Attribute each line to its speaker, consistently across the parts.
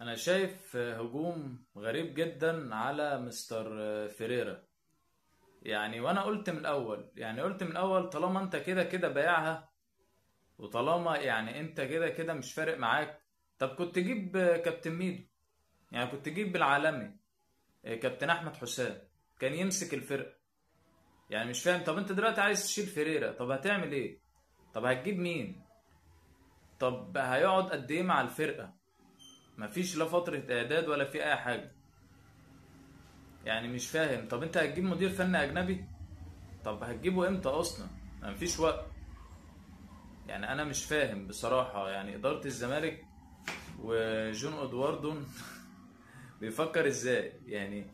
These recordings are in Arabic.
Speaker 1: انا شايف هجوم غريب جدا على مستر فيريرا. وانا قلت من الاول طالما انت كده كده بايعها، وطالما انت كده كده مش فارق معاك. طب كنت تجيب كابتن ميدو، كنت تجيب العالمي كابتن احمد حسام، كان يمسك الفرقه. مش فاهم. طب انت دلوقتي عايز تشيل فيريرا، طب هتعمل ايه؟ طب هتجيب مين؟ طب هيقعد قد ايه مع الفرقه؟ مفيش لا فتره اعداد ولا في اي حاجه. مش فاهم. طب انت هتجيب مدير فني اجنبي؟ طب هتجيبه امتى اصلا؟ مفيش وقت. انا مش فاهم بصراحة. ادارة الزمالك وجون ادواردون بيفكر ازاي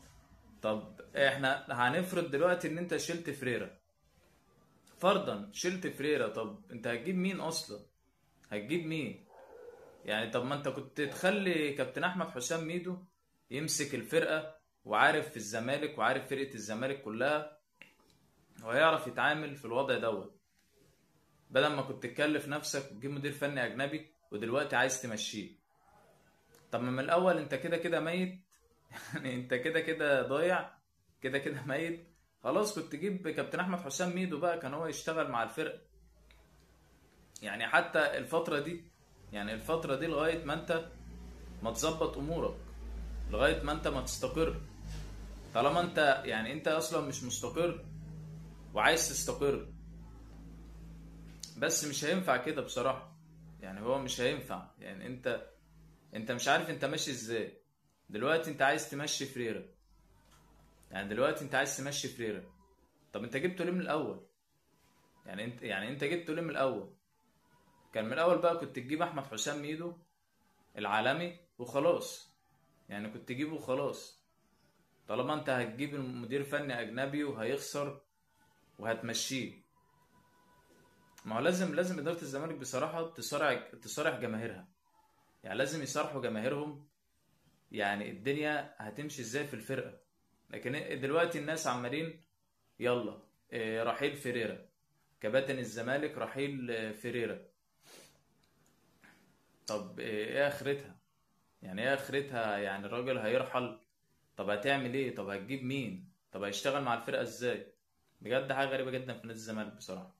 Speaker 1: طب احنا هنفرض دلوقتي ان انت شلت فريرة، فرضا شلت فريرة، طب انت هتجيب مين اصلا؟ هتجيب مين؟ طب ما انت كنت تخلي كابتن احمد حسام ميدو يمسك الفرقة، وعارف في الزمالك وعارف فرقة الزمالك كلها، وهيعرف يتعامل في الوضع دوت، بدل ما كنت تكلف نفسك وتجيب مدير فني اجنبي ودلوقتي عايز تمشيه. طب ما من الاول انت كده كده ميت. انت كده كده ضايع، كده كده ميت. خلاص كنت تجيب كابتن احمد حسام ميدو بقى، كان هو يشتغل مع الفرقه. حتى الفتره دي لغايه ما انت ما تظبط امورك، لغايه ما انت ما تستقر. طالما انت انت اصلا مش مستقر وعايز تستقر، بس مش هينفع كده بصراحه. هو مش هينفع. انت مش عارف انت ماشي ازاي. دلوقتي انت عايز تمشي فريرة. طب انت جبته ليه من الاول؟ انت جبته ليه من الاول؟ كان من الاول بقى كنت تجيب احمد حسام ميدو العالمي وخلاص. كنت تجيبه وخلاص. طالما انت هتجيب المدير فني اجنبي وهيخسر وهتمشيه. ما هو لازم ادارة الزمالك بصراحة تصارع جماهيرها. لازم يصارحوا جماهيرهم. الدنيا هتمشي ازاي في الفرقة؟ لكن دلوقتي الناس عمالين يلا رحيل فيريرا، كباتن الزمالك رحيل فيريرا. طب ايه اخرتها؟ ايه اخرتها؟ الراجل هيرحل. طب هتعمل ايه؟ طب هتجيب مين؟ طب هيشتغل مع الفرقة ازاي؟ بجد حاجة غريبة جدا في نادي الزمالك بصراحة.